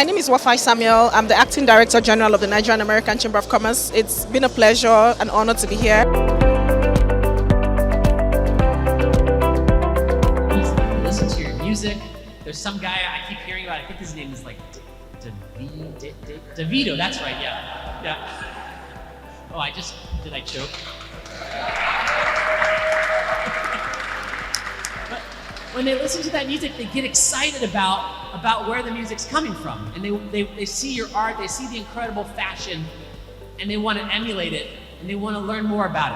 My name is Wafai Samuel. I'm the Acting Director General of the Nigerian American Chamber of Commerce. It's been a pleasure and honor to be here. Listen to your music. There's some guy I keep hearing about. I think his name is like Davido. That's right. Yeah. Oh, did I choke? But when they listen to that music, they get excited about where the music's coming from, and they see your art, they see the incredible fashion, and they want to emulate it, and they want to learn more about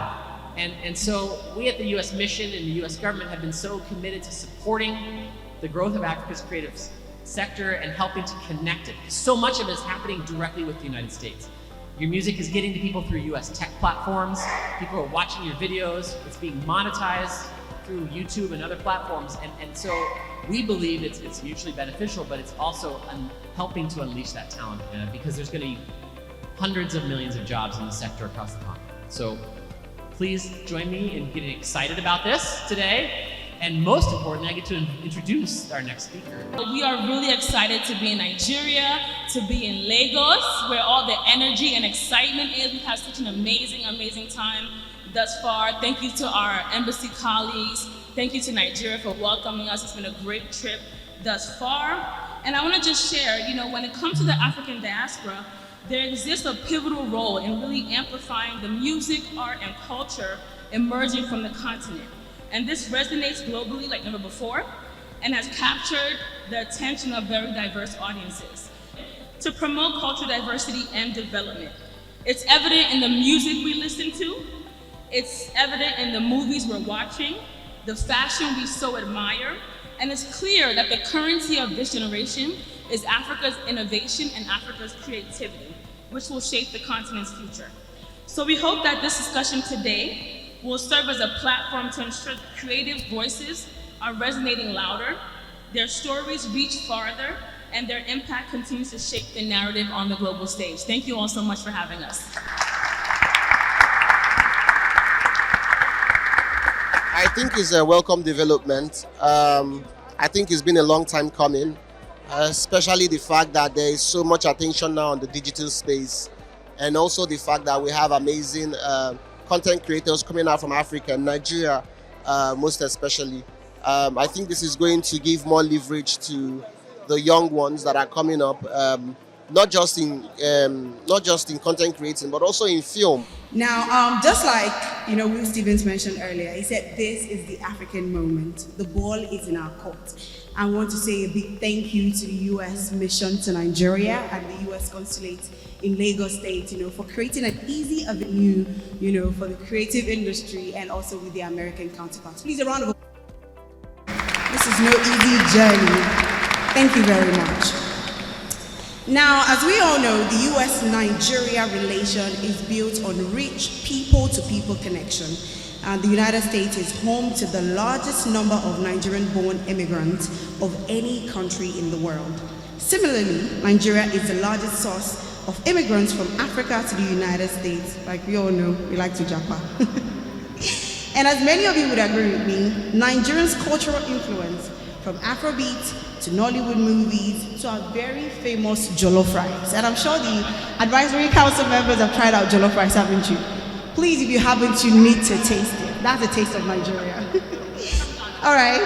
it. And so we at the U.S. Mission and the U.S. government have been so committed to supporting the growth of Africa's creative sector and helping to connect it. So much of it is happening directly with the United States. Your music is getting to people through U.S. tech platforms. People are watching your videos. It's being monetized through YouTube and other platforms. And so we believe it's mutually beneficial, but it's also helping to unleash that talent because there's going to be hundreds of millions of jobs in the sector across the continent. So please join me in getting excited about this today. And most importantly, I get to introduce our next speaker. We are really excited to be in Nigeria, to be in Lagos, where all the energy and excitement is. We've had such an amazing time thus far. Thank you to our embassy colleagues. Thank you to Nigeria for welcoming us. It's been a great trip thus far. And I want to just share, when it comes to the African diaspora, there exists a pivotal role in really amplifying the music, art, and culture emerging from the continent. And this resonates globally like never before and has captured the attention of very diverse audiences. To promote cultural diversity and development, it's evident in the music we listen to, it's evident in the movies we're watching, the fashion we so admire, and it's clear that the currency of this generation is Africa's innovation and Africa's creativity, which will shape the continent's future. So we hope that this discussion today will serve as a platform to ensure that creative voices are resonating louder, their stories reach farther, and their impact continues to shape the narrative on the global stage. Thank you all so much for having us. I think it's a welcome development. I think it's been a long time coming, especially the fact that there is so much attention now on the digital space, and also the fact that we have amazing content creators coming out from Africa and Nigeria, most especially. I think this is going to give more leverage to the young ones that are coming up, not just in content creating, but also in film. Now, just like Will Stevens mentioned earlier, he said this is the African moment. The ball is in our court. I want to say a big thank you to the U.S. Mission to Nigeria and the U.S. Consulate in Lagos State, for creating an easy avenue, for the creative industry and also with the American counterparts. Please, a round of applause. This is no easy journey. Thank you very much. Now, as we all know, the U.S.-Nigeria relation is built on rich people-to-people connection. The United States is home to the largest number of Nigerian-born immigrants of any country in the world. Similarly, Nigeria is the largest source of immigrants from Africa to the United States. Like we all know, we like to japa. And as many of you would agree with me, Nigerians' cultural influence, from Afrobeat to Nollywood movies to our very famous jollof rice. And I'm sure the advisory council members have tried out jollof rice, haven't you? Please, if you haven't, you need to taste it. That's a taste of Nigeria. All right.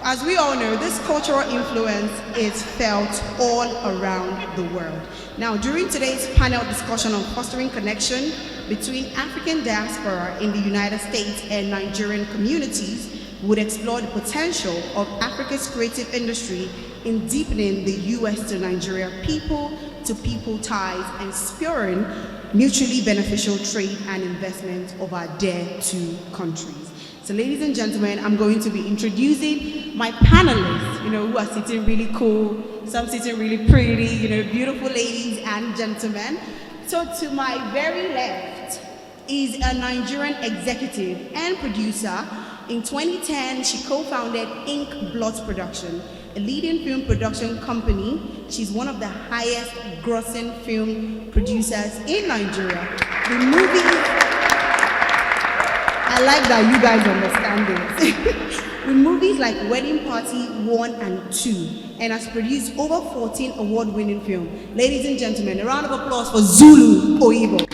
As we all know, this cultural influence is felt all around the world. Now, during today's panel discussion on fostering connection between African diaspora in the United States and Nigerian communities, we would explore the potential of Africa's creative industry in deepening the U.S. to Nigeria people-to-people ties and spurring mutually beneficial trade and investment of our dear two countries. So ladies and gentlemen, I'm going to be introducing my panelists, who are sitting really cool, some sitting really pretty, beautiful ladies and gentlemen. So to my very left is a Nigerian executive and producer. In 2010, she co-founded Ink Blot Production, a leading film production company. She's one of the highest grossing film producers in Nigeria. The movie, I like that you guys understand this. with movies like Wedding Party 1 and 2, and has produced over 14 award-winning films. Ladies and gentlemen, a round of applause for Zulu Oyibo.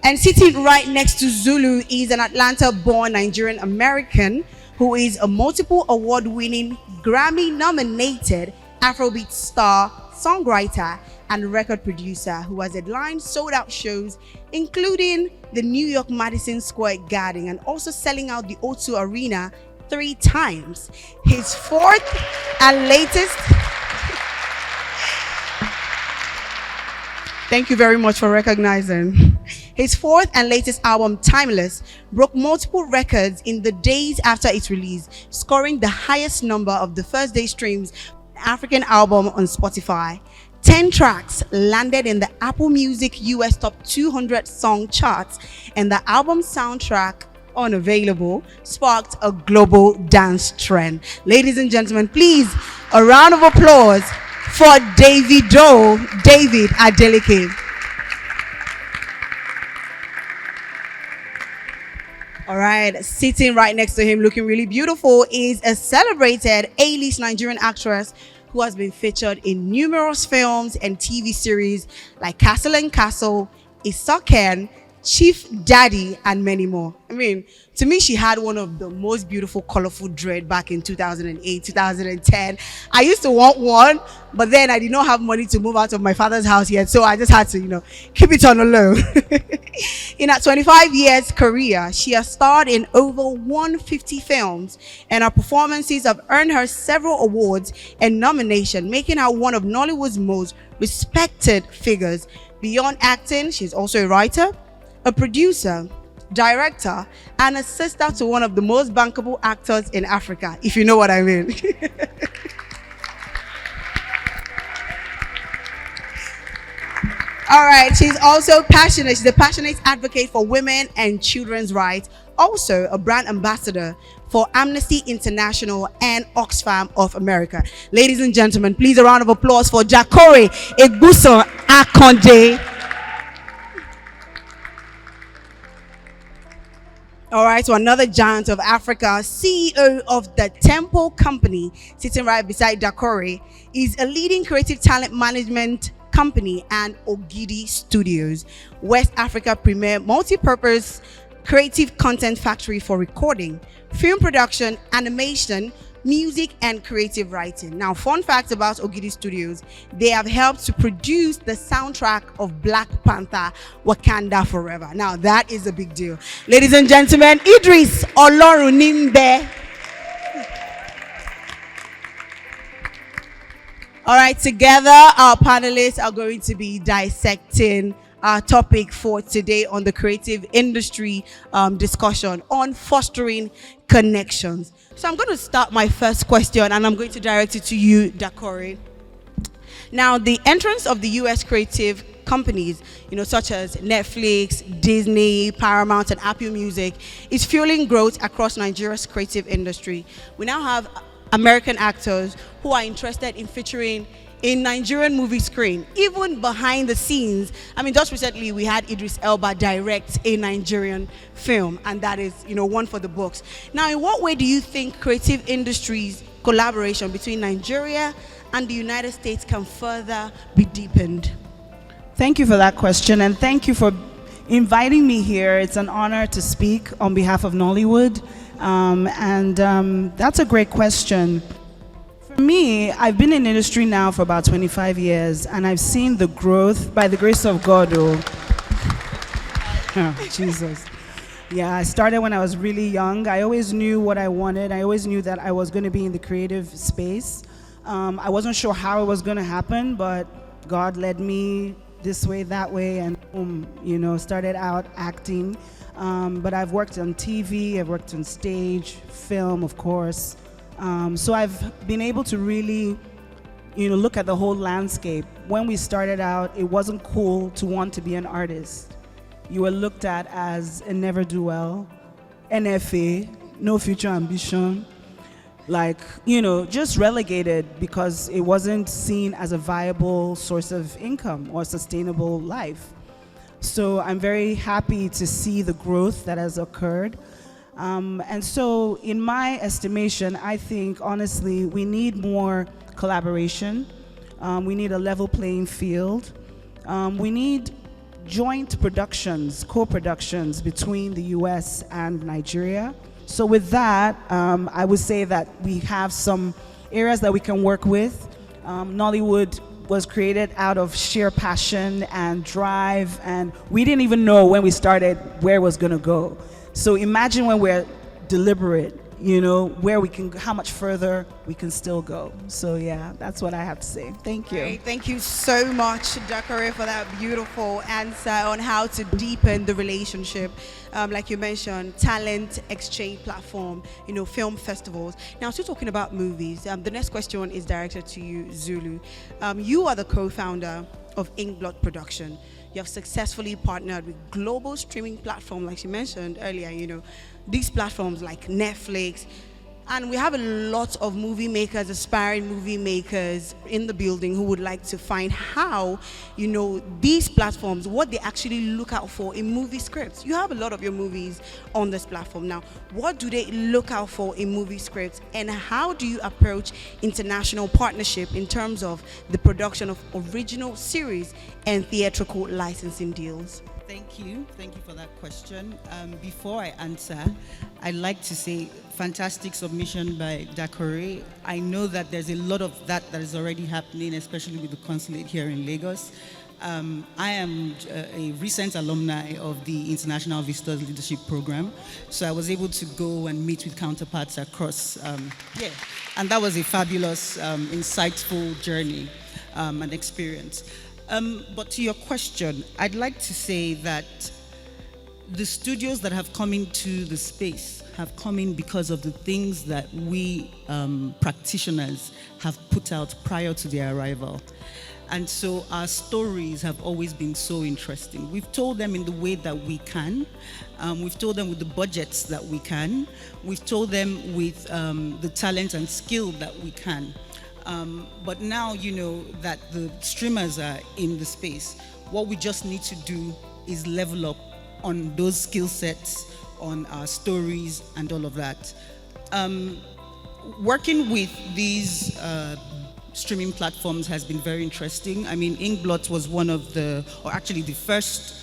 And sitting right next to Zulu is an Atlanta-born Nigerian American who is a multiple award-winning, Grammy-nominated Afrobeat star, songwriter, and record producer who has headlined sold-out shows, including the New York Madison Square Garden, and also selling out the O2 Arena 3 times. His fourth and latest... Thank you very much for recognizing. His fourth and latest album, Timeless, broke multiple records in the days after its release, scoring the highest number of the first day streams African album on Spotify. 10 tracks landed in the Apple Music US Top 200 song charts, and the album soundtrack, Unavailable, sparked a global dance trend. Ladies and gentlemen, please, a round of applause for Davido, David Adeleke. All right, sitting right next to him, looking really beautiful, is a celebrated A-list Nigerian actress who has been featured in numerous films and TV series like Castle and Castle, Isoken, Chief Daddy, and many more. I mean, to me, she had one of the most beautiful, colorful dread back in 2008, 2010. I used to want one, but then I did not have money to move out of my father's house yet, so I just had to, keep it on the low. In her 25 years career, she has starred in over 150 films, and her performances have earned her several awards and nominations, making her one of Nollywood's most respected figures. Beyond acting, she's also a writer, a producer, director, and a sister to one of the most bankable actors in Africa, if you know what I mean. All right, she's also passionate. She's a passionate advocate for women and children's rights, also a brand ambassador for Amnesty International and Oxfam of America. Ladies and gentlemen, please a round of applause for Dakore Eguson Akonde. All right, so another giant of Africa, CEO of the Temple Company, sitting right beside Dakore, is a leading creative talent management company and Ogidi Studios, West Africa premier multi-purpose creative content factory for recording, film production, animation, music, and creative writing. Now, fun fact about Ogidi Studios, they have helped to produce the soundtrack of Black Panther, Wakanda Forever. Now, that is a big deal. Ladies and gentlemen, Idris Olorunnimbbe. All right, together, our panelists are going to be dissecting our topic for today on the creative industry discussion on fostering connections. So I'm going to start my first question, and I'm going to direct it to you, Dakore. Now, the entrance of the US creative companies, such as Netflix, Disney, Paramount, and Apple Music, is fueling growth across Nigeria's creative industry. We now have American actors who are interested in featuring in Nigerian movie screen, even behind the scenes. I mean, just recently we had Idris Elba direct a Nigerian film, and that is, one for the books. Now, in what way do you think creative industries collaboration between Nigeria and the United States can further be deepened? Thank you for that question, and thank you for inviting me here. It's an honor to speak on behalf of Nollywood, that's a great question. For me, I've been in industry now for about 25 years, and I've seen the growth by the grace of God. Oh, Jesus. Yeah, I started when I was really young. I always knew what I wanted. I always knew that I was going to be in the creative space. I wasn't sure how it was going to happen, but God led me this way, that way, and started out acting. But I've worked on TV, I've worked on stage, film, of course. So I've been able to really, look at the whole landscape. When we started out, it wasn't cool to want to be an artist. You were looked at as a never-do-well, NFA, no future ambition, just relegated because it wasn't seen as a viable source of income or sustainable life. So I'm very happy to see the growth that has occurred. And so in my estimation, I think honestly, we need more collaboration. We need a level playing field. We need joint productions, co-productions between the US and Nigeria. So with that, I would say that we have some areas that we can work with. Nollywood was created out of sheer passion and drive, and we didn't even know when we started where it was going to go. So imagine when we're deliberate, you know, where we can, how much further we can still go. So yeah, that's what I have to say. Thank you. Great. Thank you so much, Dakore, for that beautiful answer on how to deepen the relationship. Like you mentioned, talent exchange platform, you know, film festivals. Now, still talking about movies, the next question is directed to you, Zulu. You are the co-founder of Inkblot Production. You have successfully partnered with global streaming platforms, like you mentioned earlier, you know, these platforms like Netflix. And we have a lot of movie makers, aspiring movie makers in the building who would like to find how, you know, these platforms, what they actually look out for in movie scripts. You have a lot of your movies on this platform. Now, what do they look out for in movie scripts, and how do you approach international partnership in terms of the production of original series and theatrical licensing deals? Thank you for that question. Before I answer, I'd like to say fantastic submission by Dakore. I know that there's a lot of that is already happening, especially with the Consulate here in Lagos. I am a recent alumni of the International Visitors Leadership Program, so I was able to go and meet with counterparts across, and that was a fabulous, insightful journey and experience. But to your question, I'd like to say that the studios that have come into the space have come in because of the things that we practitioners have put out prior to their arrival. And so our stories have always been so interesting. We've told them in the way that we can. We've told them with the budgets that we can. We've told them with the talent and skill that we can. But now, you know, that the streamers are in the space, what we just need to do is level up on those skill sets, on our stories and all of that. Working with these streaming platforms has been very interesting. I mean, Inkblot was one of the, or actually the first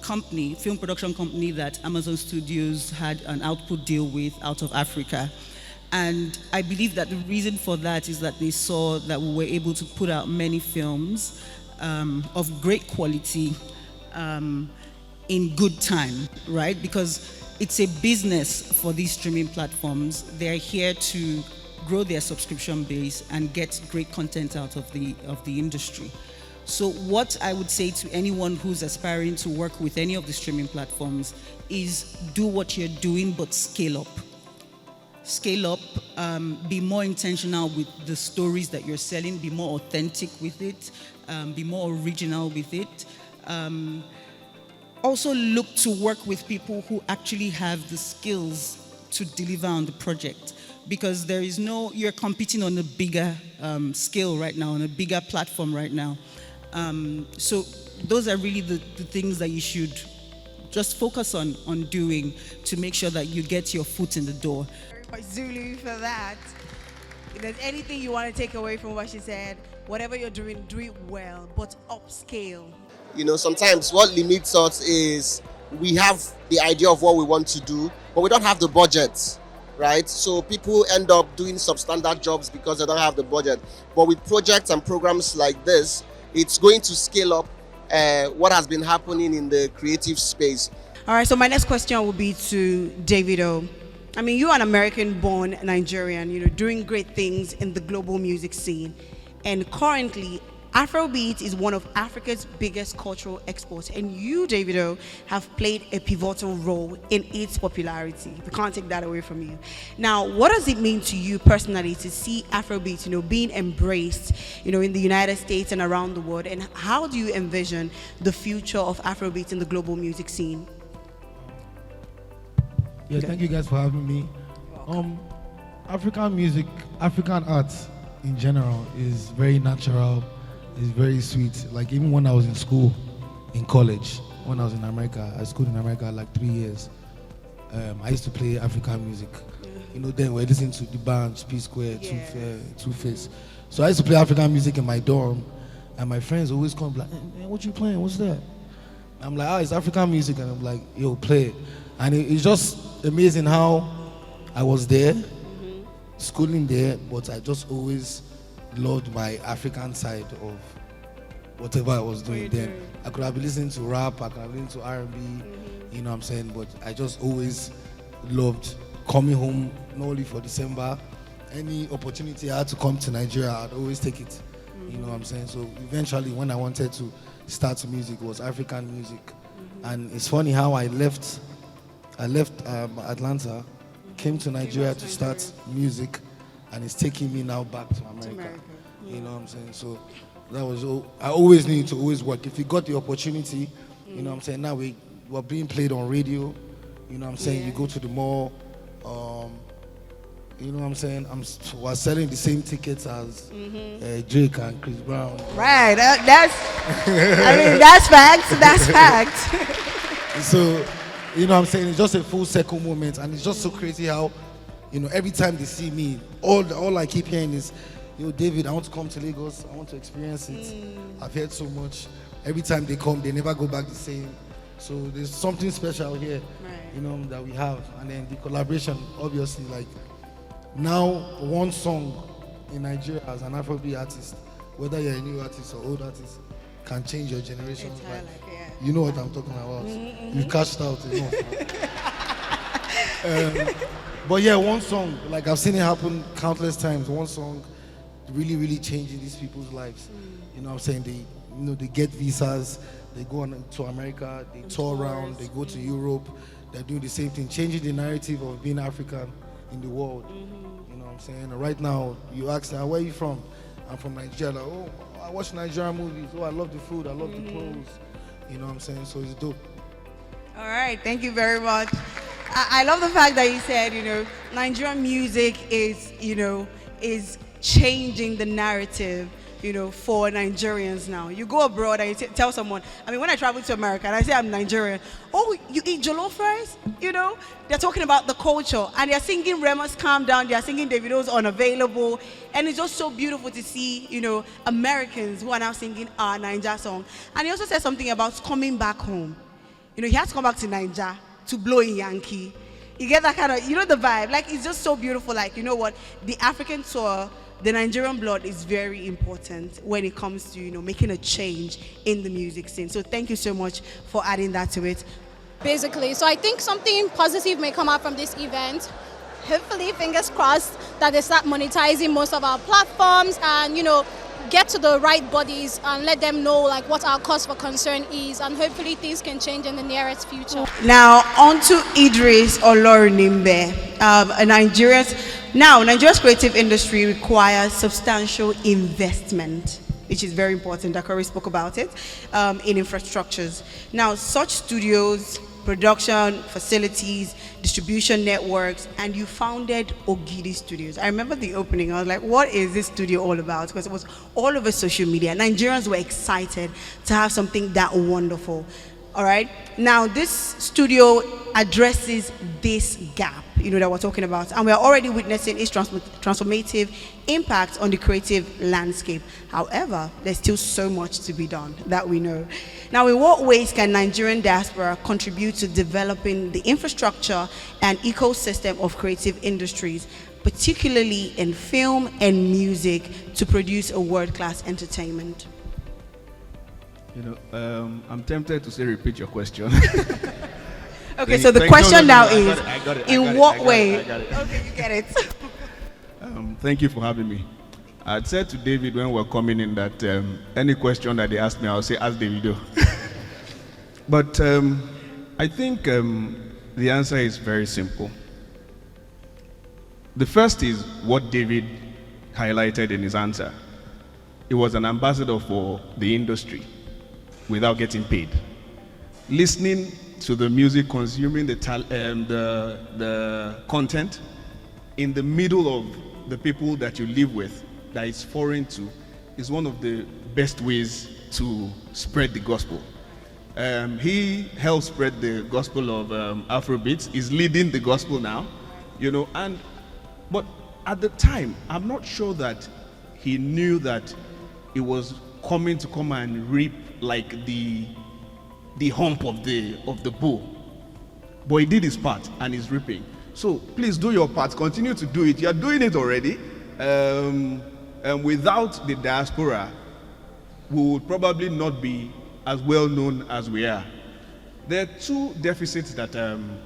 company, film production company that Amazon Studios had an output deal with out of Africa. And I believe that the reason for that is that they saw that we were able to put out many films of great quality in good time, right? Because it's a business for these streaming platforms. They're here to grow their subscription base and get great content out of the industry. So what I would say to anyone who's aspiring to work with any of the streaming platforms is do what you're doing, but scale up. Scale up, be more intentional with the stories that you're selling, be more authentic with it, be more original with it. Also look to work with people who actually have the skills to deliver on the project, because there is no, you're competing on a bigger scale right now, on a bigger platform right now. So those are really the things that you should just focus on doing to make sure that you get your foot in the door. Zulu, for that. If there's anything you want to take away from what she said, whatever you're doing, do it well, but upscale. You know, sometimes what limits us is we have the idea of what we want to do, but we don't have the budget, right? So people end up doing substandard jobs because they don't have the budget. But with projects and programs like this, it's going to scale up what has been happening in the creative space. All right, so my next question will be to Davido. I mean, you're an American-born Nigerian, you know, doing great things in the global music scene. And currently, Afrobeat is one of Africa's biggest cultural exports. And you, Davido, have played a pivotal role in its popularity. We can't take that away from you. Now, what does it mean to you personally to see Afrobeat, you know, being embraced, you know, in the United States and around the world? And how do you envision the future of Afrobeat in the global music scene? Yeah, thank you guys for having me. African music, African art in general is very natural, is very sweet. Like even when I was in school, in college. When I was in America, I schooled in America like 3 years. I used to play African music. You know, then we're listening to the band, P Square, Two Face. So I used to play African music in my dorm, and my friends always come like, hey, what you playing? What's that? I'm like, oh, it's African music, and I'm like, yo, play it. And it's just amazing how I was there, schooling there, but I just always loved my African side of whatever I was doing then. I could have been listening to rap, I could have been listening to R&B, you know what I'm saying, but I just always loved coming home, not only for December. Any opportunity I had to come to Nigeria, I'd always take it, you know what I'm saying. So eventually when I wanted to start music, it was African music. And it's funny how I left Atlanta, came to Nigeria to start music, and it's taking me now back to America. You know what I'm saying? So that was I always needed to always work. If you got the opportunity, you know what I'm saying, now we're being played on radio, you know what I'm saying, you go to the mall, you know what I'm saying, we're selling the same tickets as Drake and Chris Brown. Right, that's, I mean, that's facts. So, you know what I'm saying, it's just a full circle moment, and it's just so crazy how, you know, every time they see me, all I keep hearing is, yo, David, I want to come to Lagos, I want to experience it. I've heard so much. Every time they come, they never go back the same. So there's something special here, you know, that we have. And then the collaboration, obviously, like, now one song in Nigeria as an Afrobeat artist, whether you're a new artist or old artist, can change your generation's life. You know what I'm talking about. You've cashed out enough. But yeah, one song, like I've seen it happen countless times. One song really, really changing these people's lives. You know what I'm saying? They get visas, they go on to America, they tour around, they go to Europe, they're doing the same thing, changing the narrative of being African in the world. You know what I'm saying? And right now, you ask them, where are you from? I'm from Nigeria. Like, oh, I watch Nigerian movies. Oh, I love the food, I love the clothes. You know what I'm saying? So it's dope. All right, thank you very much. I love the fact that you said, you know, Nigerian music is, you know, is changing the narrative, you know, for Nigerians now. You go abroad and you tell someone, I mean, when I travel to America and I say I'm Nigerian, oh, you eat jollof rice? You know, they're talking about the culture, and they're singing Rema's Calm Down, they're singing Davido's Unavailable, and it's just so beautiful to see, you know, Americans who are now singing our Naija song. And he also said something about coming back home. You know, he has to come back to Naija to blow in Yankee. You get that kind of, you know, the vibe. Like, it's just so beautiful. Like, you know what, the African tour, the Nigerian blood is very important when it comes to, you know, making a change in the music scene. So thank you so much for adding that to it. Basically, so I think something positive may come out from this event. Hopefully, fingers crossed, that they start monetizing most of our platforms and, you know, get to the right bodies and let them know like what our cause for concern is, and hopefully things can change in the nearest future. Now on to Idris Olorunnimbbe. Nigeria's creative industry requires substantial investment, which is very important. Dakore spoke about it, in infrastructures. Now, such studios, production facilities, distribution networks, and you founded Ogidi Studios. I remember the opening. I was like, what is this studio all about? Because it was all over social media. Nigerians were excited to have something that wonderful. All right. Now, this studio addresses this gap, you know, that we're talking about, and we're already witnessing its transformative impact on the creative landscape. However, there's still so much to be done that we know. Now, in what ways can Nigerian diaspora contribute to developing the infrastructure and ecosystem of creative industries, particularly in film and music, to produce a world-class entertainment? You know, I'm tempted to say repeat your question. Okay, so the question now is, in what way? Okay, you get it. Thank you for having me. I said to David when we were coming in that any question that they ask me, I'll say, ask Davido. But I think the answer is very simple. The first is what David highlighted in his answer. He was an ambassador for the industry without getting paid. Listening to the music, consuming the content in the middle of the people that you live with that is foreign to is one of the best ways to spread the gospel. He helped spread the gospel of Afrobeat. He's leading the gospel now, but at the time, I'm not sure that he knew that he was coming to come and reap like the hump of the bull. But he did his part and he's reaping. So please do your part. Continue to do it. You're doing it already. And without the diaspora, we would probably not be as well known as we are. There are two deficits that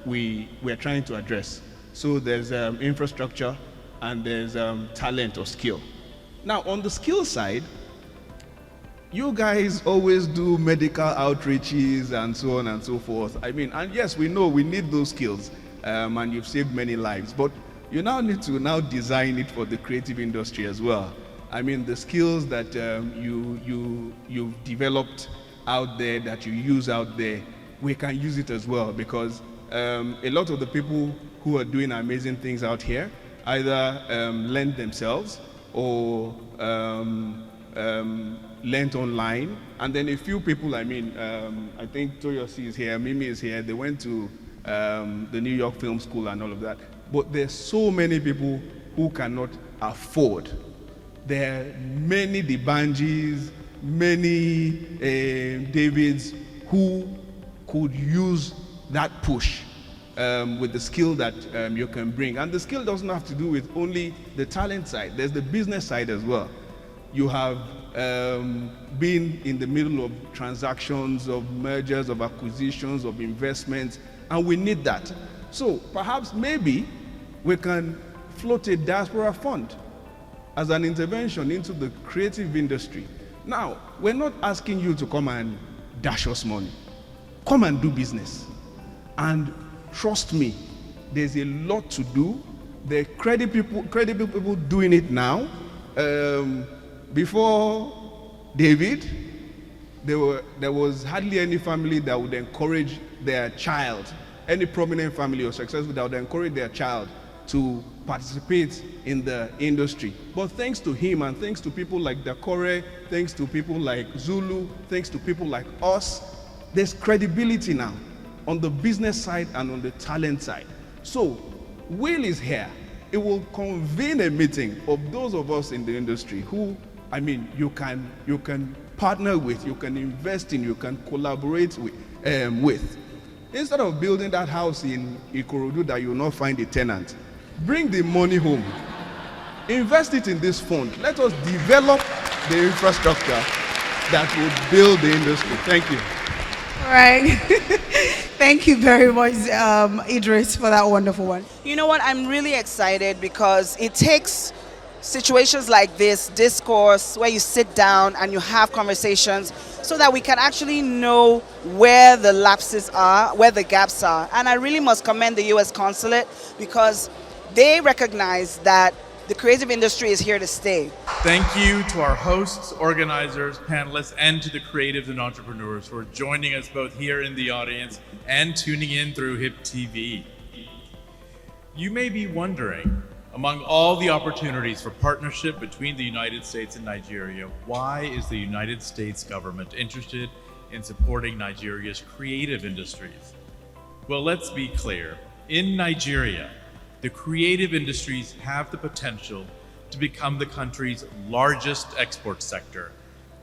we are trying to address. So there's infrastructure and there's talent or skill. Now, on the skill side, you guys always do medical outreaches and so on and so forth. I mean, and yes, we know we need those skills, and you've saved many lives, but you now need to now design it for the creative industry as well. I mean, the skills that you've developed out there, that you use out there, we can use it as well, because a lot of the people who are doing amazing things out here either lend themselves or learned online, and then a few people, I think Toyosi is here, Mimi is here, they went to the New York Film School and all of that. But there's so many people who cannot afford. There are many Dibanjis, many Davids who could use that push with the skill that you can bring. And the skill doesn't have to do with only the talent side. There's the business side as well. You have been in the middle of transactions, of mergers, of acquisitions, of investments, and we need that. So perhaps maybe we can float a diaspora fund as an intervention into the creative industry. Now, we're not asking you to come and dash us money. Come and do business. And trust me, there's a lot to do. There are credible people doing it now. Before David, there was hardly any family that would encourage their child, any prominent family or successful, that would encourage their child to participate in the industry. But thanks to him and thanks to people like Dakore, thanks to people like Zulu, thanks to people like us, there's credibility now on the business side and on the talent side. So Will is here. It will convene a meeting of those of us in the industry who, you can partner with, you can invest in, you can collaborate with. Instead of building that house in Ikorodu that you will not find a tenant, bring the money home. Invest it in this fund. Let us develop the infrastructure that will build the industry. Thank you. All right. Thank you very much, Idris, for that wonderful one. You know what? I'm really excited because it takes situations like this, discourse, where you sit down and you have conversations so that we can actually know where the lapses are, where the gaps are. And I really must commend the U.S. Consulate because they recognize that the creative industry is here to stay. Thank you to our hosts, organizers, panelists, and to the creatives and entrepreneurs who are joining us both here in the audience and tuning in through HIP TV. You may be wondering, among all the opportunities for partnership between the United States and Nigeria, why is the United States government interested in supporting Nigeria's creative industries? Well, let's be clear. In Nigeria, the creative industries have the potential to become the country's largest export sector,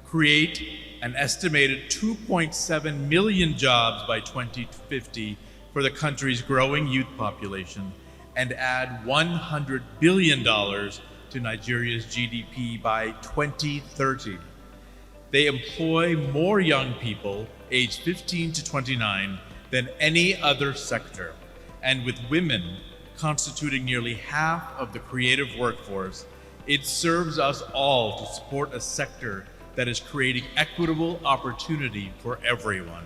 create an estimated 2.7 million jobs by 2050 for the country's growing youth population, and add $100 billion to Nigeria's GDP by 2030. They employ more young people aged 15 to 29 than any other sector, and with women constituting nearly half of the creative workforce, it serves us all to support a sector that is creating equitable opportunity for everyone.